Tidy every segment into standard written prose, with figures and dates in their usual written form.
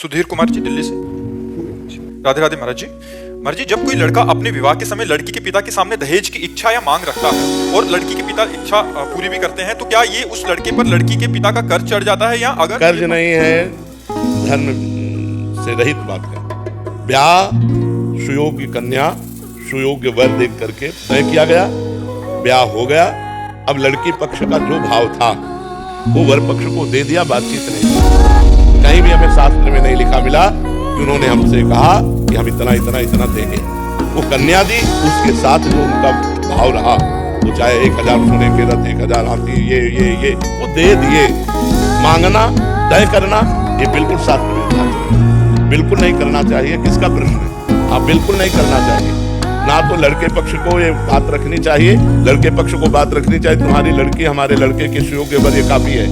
सुधीर कुमार जी, दिल्ली से। राधे राधे महाराज जी। महाराज जी, जब कोई लड़का अपने विवाह के समय लड़की के पिता के सामने दहेज की इच्छा या मांग रखता है और लड़की के पिता इच्छा पूरी भी करते हैं, तो क्या ये उस लड़के पर लड़की के पिता का कर्ज चढ़ जाता है? या अगर कर्ज नहीं है, धर्म से रहित बात है। ब्याह सुयोग्य कन्या सुयोग्य वर देख करके तय किया गया, ब्याह हो गया। अब लड़की पक्ष का जो भाव था वो वर पक्ष को दे दिया, बातचीत नहीं। कहीं भी हमें शास्त्र में नहीं लिखा मिला कि उन्होंने हमसे कहा कि हम इतना इतना इतना देंगे। वो कन्या दी, उसके साथ जो उनका भाव रहा, वो चाहे 1000 सोने के रथ, 1000 हाथी, ये वो दे दिए। मांगना, तय करना, ये बिल्कुल शास्त्र में बिल्कुल नहीं करना चाहिए। किसका प्रश्न है? हाँ, बिल्कुल नहीं करना चाहिए। ना तो लड़के पक्ष को ये बात रखनी चाहिए, लड़के पक्ष को बात रखनी चाहिए तुम्हारी लड़की हमारे लड़के के सुयोग्य वर ये काफी है,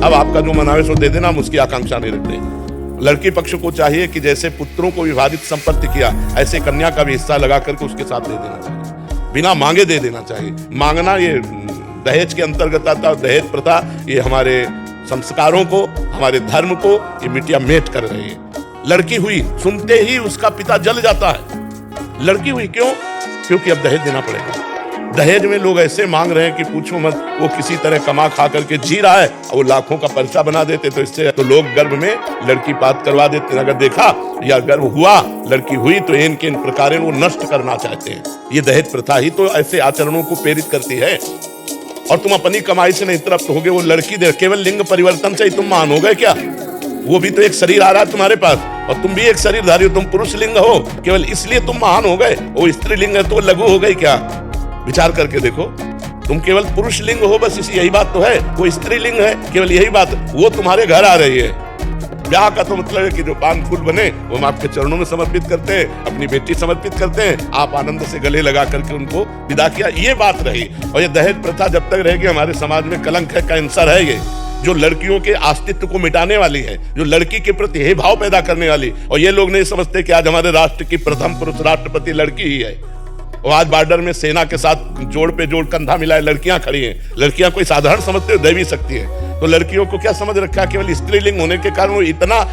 अब आपका जो मनावे सो दे देना, हम उसकी आकांक्षा नहीं रखते। लड़की पक्ष को चाहिए कि जैसे पुत्रों को विभाजित संपत्ति किया, ऐसे कन्या का भी हिस्सा लगा करके उसके साथ दे देना चाहिए, बिना मांगे दे देना चाहिए। मांगना ये दहेज के अंतर्गत आता है। दहेज प्रथा ये हमारे संस्कारों को, हमारे धर्म को ये मिटिया मेट कर रही है। लड़की हुई सुनते ही उसका पिता जल जाता है। लड़की हुई क्यों? क्योंकि अब दहेज देना पड़ेगा। दहेज में लोग ऐसे मांग रहे हैं कि पूछो मत। वो किसी तरह कमा खा करके जी रहा है और वो लाखों का पर्चा बना देते, तो इससे तो लोग गर्भ में लड़की पात करवा देते। अगर देखा या गर्भ हुआ, लड़की हुई, तो इनके इन प्रकार वो नष्ट करना चाहते हैं। ये दहेज प्रथा ही तो ऐसे आचरणों को प्रेरित करती है। और तुम अपनी कमाई से नहीं तृप्त होगे, वो लड़की दे, केवल लिंग परिवर्तन से ही तुम मान हो गए क्या? वो भी तो एक शरीर आ रहा है तुम्हारे पास, और तुम भी एक शरीरधारी हो। तुम पुरुष लिंग हो, केवल इसलिए तुम महान हो गए। वो स्त्री लिंग है तो लघु हो गई क्या? विचार करके देखो, तुम केवल पुरुष लिंग हो, बस इसी यही बात तो है। वो स्त्री लिंग है, केवल यही बात, वो तुम्हारे घर आ रही है। ब्याह का तो मतलब है कि जो पान फूल बने वो हम आपके चरणों में समर्पित करते हैं, अपनी बेटी समर्पित करते हैं, आप आनंद से गले लगा करके उनको विदा किया, ये बात रही। और ये दहेज प्रथा जब तक रहेगी हमारे समाज में कलंक है, कैंसर है। ये जो लड़कियों के अस्तित्व को मिटाने वाली है, जो लड़की के प्रति हे भाव पैदा करने वाली। और ये लोग नहीं समझते कि आज हमारे राष्ट्र की प्रथम पुरुष राष्ट्रपति लड़की ही है। और आज बॉर्डर में सेना के साथ जोड़ पे जोड़ कंधा मिलाए लड़कियां खड़ी हैं। लड़कियां कोई साधारण समझते हो? दैवी शक्ति है। तो लड़कियों को क्या समझ रखा? केवल स्त्रीलिंग होने के कारण वो इतना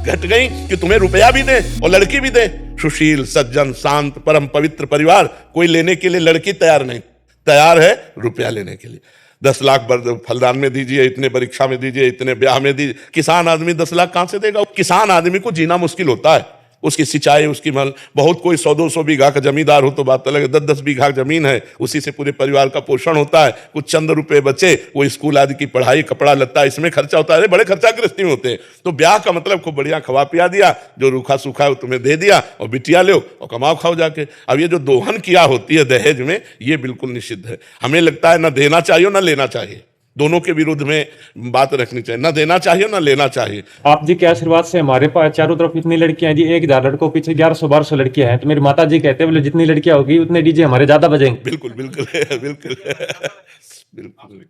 घट गई कि तुम्हें रुपया भी दे और लड़की भी दे। सुशील, सज्जन, शांत, परम पवित्र परिवार कोई लेने के लिए लड़की तैयार नहीं, तैयार है रुपया लेने के लिए। 10 लाख फलदान में दीजिए, इतने परीक्षा में दीजिए, इतने ब्याह में दीजिए। किसान आदमी 10 लाख कहां से देगा? किसान आदमी को जीना मुश्किल होता है। उसकी सिंचाई, उसकी मल, बहुत कोई 100-200 बीघा का जमींदार हो तो बात अलग है। 10-10 बीघा जमीन है, उसी से पूरे परिवार का पोषण होता है। कुछ चंद रुपए बचे, वो स्कूल आदि की पढ़ाई, कपड़ा लत्ता, इसमें खर्चा होता है। बड़े खर्चा गृहस्थी में होते हैं। तो ब्याह का मतलब खूब बढ़िया खवा पिया दिया, जो रूखा सूखा है वो तुम्हें दे दिया, और बिटिया लो और कमाओ खाओ जाके। अब ये जो दोहन किया होती है दहेज में, ये बिल्कुल निषिद्ध है। हमें लगता है ना देना चाहिए ना लेना चाहिए, दोनों के विरुद्ध में बात रखनी चाहिए। ना देना चाहिए ना लेना चाहिए। आप जी के आशीर्वाद से हमारे पास चारों तरफ इतनी लड़कियां हैं जी, 1000 लड़कों पीछे 1100-1200 लड़कियां हैं। तो मेरी माता जी कहते हैं बोले जितनी लड़कियां होगी उतने डीजे हमारे ज्यादा बजेंगे। बिल्कुल बिल्कुल बिल्कुल बिल्कुल।